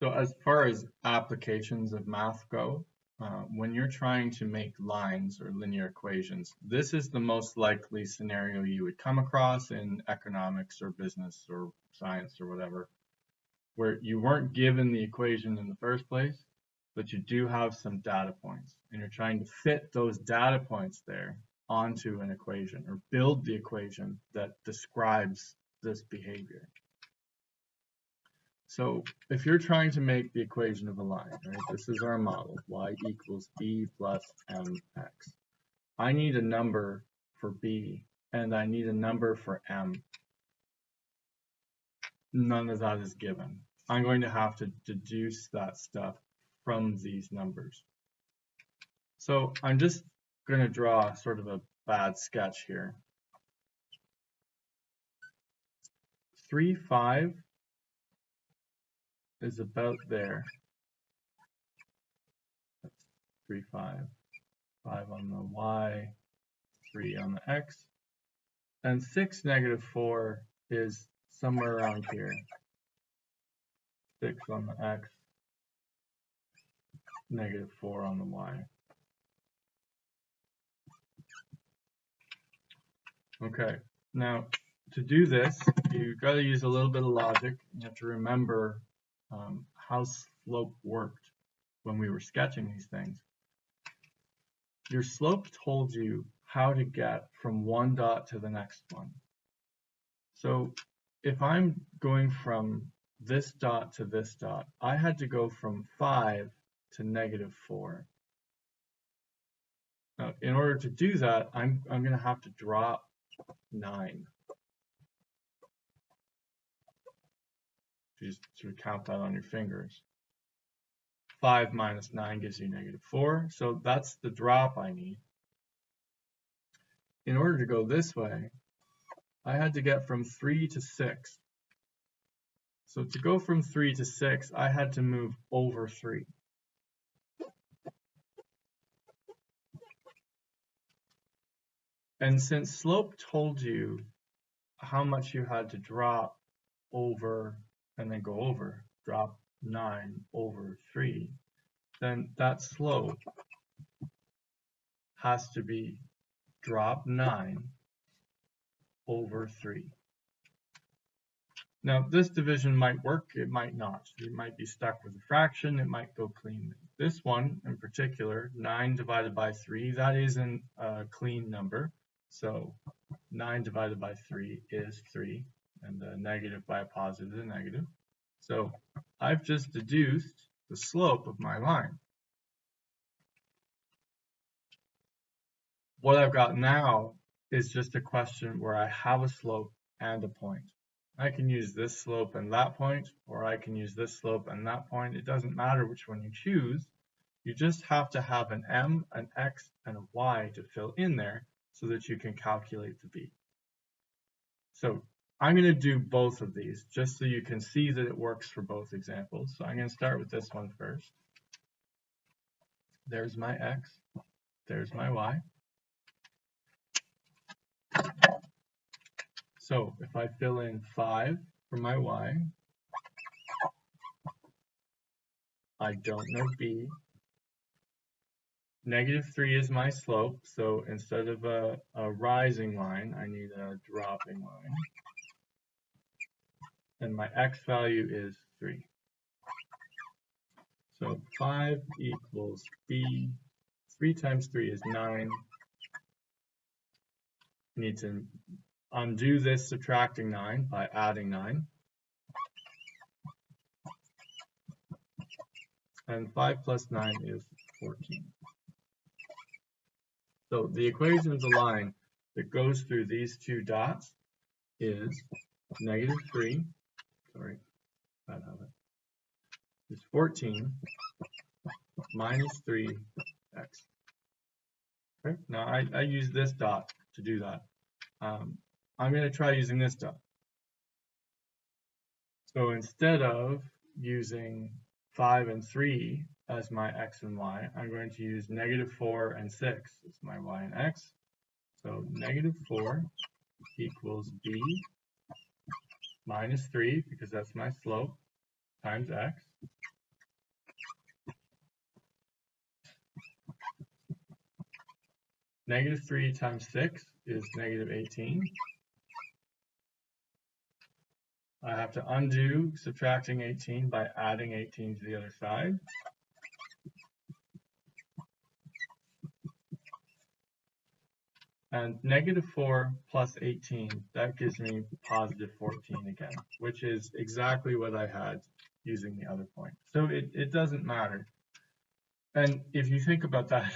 So as far as applications of math go, when you're trying to make lines or linear equations, this is the most likely scenario you would come across in economics or business or science or whatever, where you weren't given the equation in the first place, but you do have some data points, and you're trying to fit those data points there onto an equation or build the equation that describes this behavior. So if you're trying to make the equation of a line, right, this is our model, y equals b plus mx. I need a number for b, and I need a number for m. None of that is given. I'm going to have to deduce that stuff from these numbers. So I'm just going to draw sort of a bad sketch here. 3, 5 is about there. That's 3, 5. 5 on the y, 3 on the x. And 6, negative 4 is somewhere around here. 6 on the x, negative 4 on the y. Okay, now to do this, you've got to use a little bit of logic. You have to remember how slope worked when we were sketching these things. Your slope told you how to get from one dot to the next one. So if I'm going from this dot to this dot, I had to go from 5 to negative 4. Now, in order to do that, I'm going to have to drop 9. Just to count that on your fingers. 5 minus 9 gives you negative 4, so that's the drop I need. In order to go this way, I had to get from 3 to 6. So to go from 3 to 6, I had to move over 3. And since slope told you how much you had to drop over and then go over, drop 9 over 3, then that slope has to be drop 9 over 3. Now this division might work, it might not. You might be stuck with a fraction, it might go cleanly. This one in particular, 9 divided by 3, that isn't a clean number. So 9 divided by 3 is 3, and a negative by a positive is a negative. So I've just deduced the slope of my line. What I've got now is just a question where I have a slope and a point. I can use this slope and that point, or I can use this slope and that point. It doesn't matter which one you choose. You just have to have an m, an x, and a y to fill in there so that you can calculate the b. So I'm going to do both of these just so you can see that it works for both examples. So I'm going to start with this one first. There's my x, there's my y. So if I fill in 5 for my y, I don't know b. Negative 3 is my slope, so instead of a rising line, I need a dropping line. And my x value is 3. So 5 equals b. 3 times 3 is 9. I need to undo this subtracting 9 by adding 9. And 5 plus 9 is 14. So the equation of the line that goes through these two dots is negative 3, bad habit, is 14 minus 3x. Okay, now I use this dot to do that. I'm going to try using this dot. So instead of using 5 and 3 as my x and y, I'm going to use negative 4 and 6 as my y and x. So negative 4 equals b minus 3, because that's my slope, times x. Negative 3 times 6 is negative 18. I have to undo subtracting 18 by adding 18 to the other side. And negative 4 plus 18, that gives me positive 14 again, which is exactly what I had using the other point. So it doesn't matter. And if you think about that,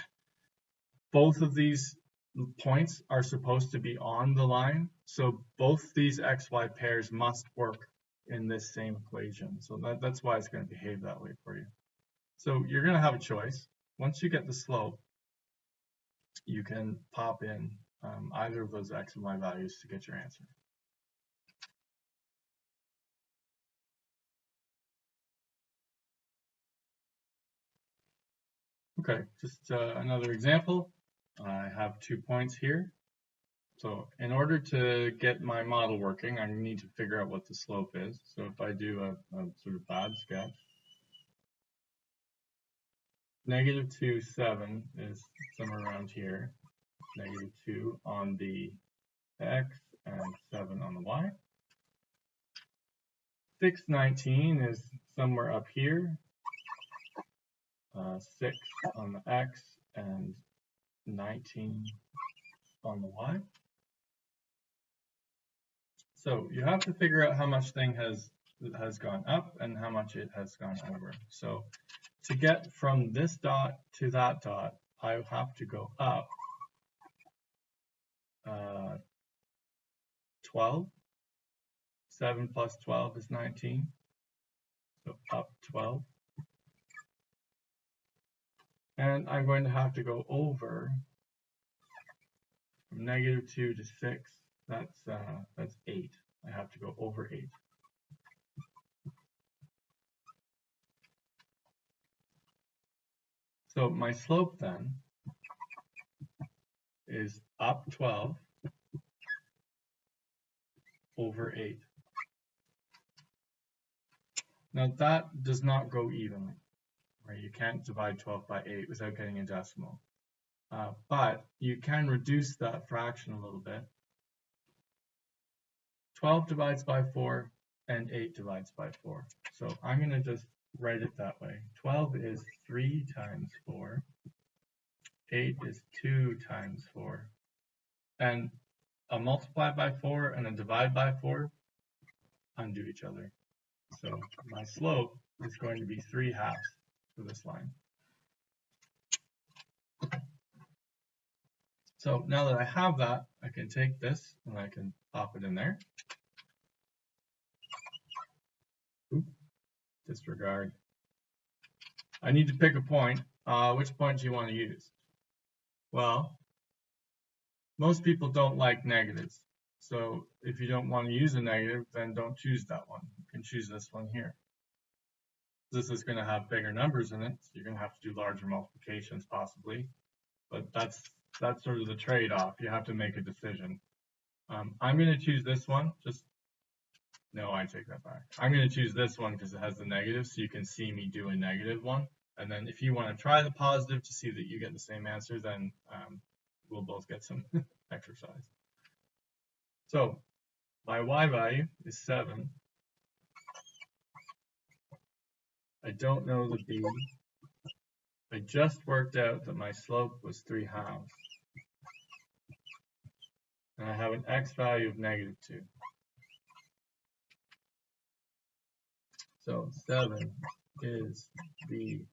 both of these points are supposed to be on the line. So both these xy pairs must work in this same equation. So that's why it's going to behave that way for you. So you're going to have a choice. Once you get the slope, you can pop in either of those x and y values to get your answer. Okay, just another example. I have 2 points here. So in order to get my model working, I need to figure out what the slope is. So if I do a sort of bad sketch, negative 2, 7 is somewhere around here. Negative 2 on the x and 7 on the y. 6, 19 is somewhere up here. 6 on the x and 19 on the y. So you have to figure out how much thing has gone up and how much it has gone over. So to get from this dot to that dot, I have to go up 12. 7 plus 12 is 19. So up 12. And I'm going to have to go over from negative 2 to 6. That's 8. I have to go over 8. So my slope then is up 12 over 8. Now that does not go evenly, right? You can't divide 12 by 8 without getting a decimal. But you can reduce that fraction a little bit. 12 divides by 4 and 8 divides by 4. So I'm going to just write it that way. 12 is 3 times 4. 8 is 2 times 4. And a multiply by 4 and a divide by 4 undo each other. So my slope is going to be 3/2 for this line. So now that I have that, I can take this and I can pop it in there. Oop, disregard. I need to pick a point. Which point do you want to use? Well, most people don't like negatives. So if you don't want to use a negative, then don't choose that one. You can choose this one here. This is going to have bigger numbers in it, so you're going to have to do larger multiplications possibly. But that's sort of the trade-off. You have to make a decision. I'm going to choose this one. No, I take that back. I'm going to choose this one because it has the negative, so you can see me do a negative one. And then if you want to try the positive to see that you get the same answer, then we'll both get some exercise. So my y value is 7. I don't know the b. I just worked out that my slope was 3/2. And I have an x value of negative 2. So 7 is b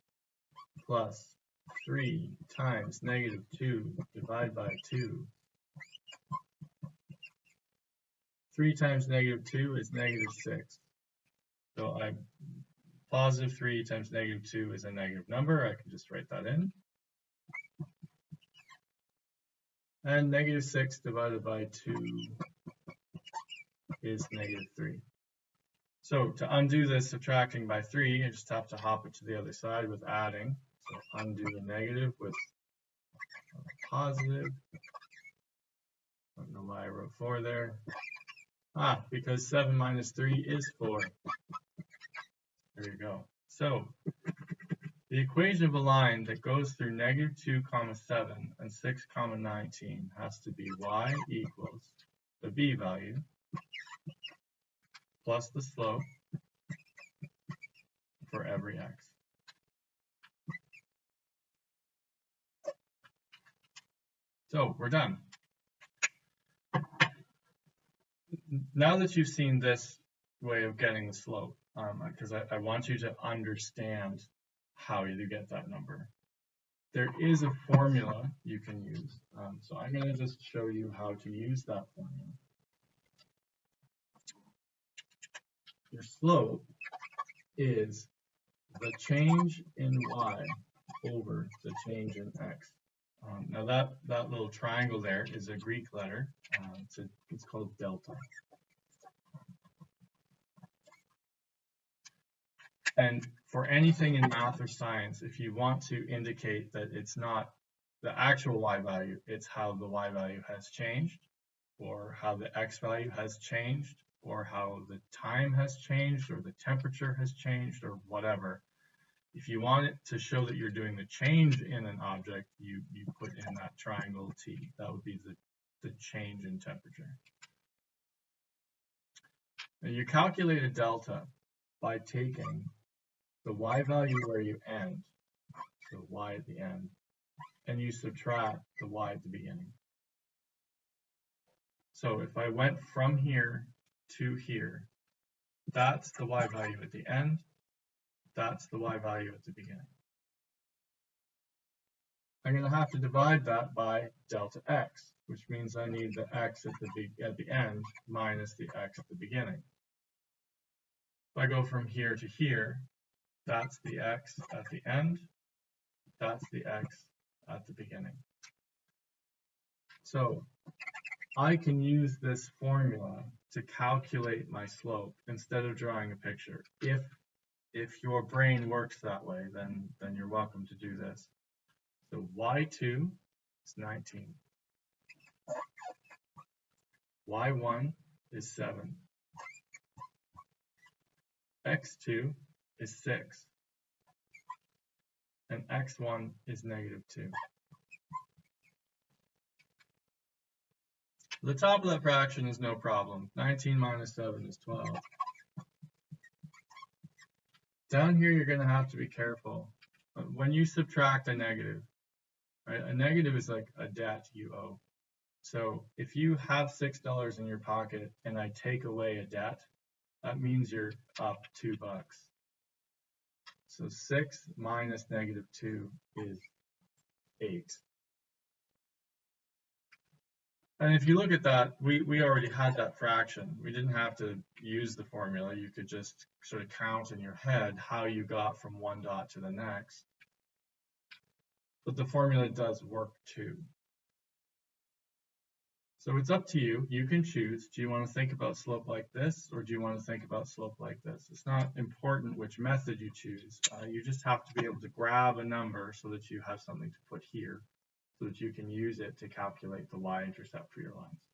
plus 3 times negative 2 divided by 2. 3 times negative 2 is negative 6. So positive 3 times negative 2 is a negative number. I can just write that in. And negative 6 divided by 2 is negative 3. So to undo this subtracting by 3, I just have to hop it to the other side with adding. So undo the negative with positive. I don't know why I wrote 4 there. Because 7 minus 3 is 4. There you go. So The equation of a line that goes through -2, 7 and 6, 19 has to be y equals the b value plus the slope for every x. So we're done. Now that you've seen this way of getting the slope, because I want you to understand how you get that number. There is a formula you can use. So I'm going to just show you how to use that formula. Your slope is the change in y over the change in x. Now that little triangle there is a Greek letter. It's called delta. And for anything in math or science, if you want to indicate that it's not the actual y value, it's how the y value has changed, or how the x value has changed, or how the time has changed, or the temperature has changed, or whatever. If you want it to show that you're doing the change in an object, you put in that triangle T. That would be the change in temperature. And you calculate a delta by taking the y value where you end, so y at the end, and you subtract the y at the beginning. So if I went from here to here, that's the y value at the end, that's the y value at the beginning. I'm going to have to divide that by delta x, which means I need the x at the end minus the x at the beginning. If I go from here to here, that's the x at the end, that's the x at the beginning. So I can use this formula to calculate my slope instead of drawing a picture. If your brain works that way, then you're welcome to do this. So y2 is 19. y1 is 7. x2 is 6. And x1 is -2. The top of that fraction is no problem. 19 minus 7 is 12. Down here, you're going to have to be careful. When you subtract a negative, right? A negative is like a debt you owe. So if you have $6 in your pocket and I take away a debt, that means you're up $2. So 6 minus -2 is 8. And if you look at that, we already had that fraction. We didn't have to use the formula. You could just sort of count in your head how you got from one dot to the next. But the formula does work too. So it's up to you. You can choose. Do you want to think about slope like this, or do you want to think about slope like this? It's not important which method you choose. You just have to be able to grab a number so that you have something to put here, so that you can use it to calculate the y-intercept for your lines.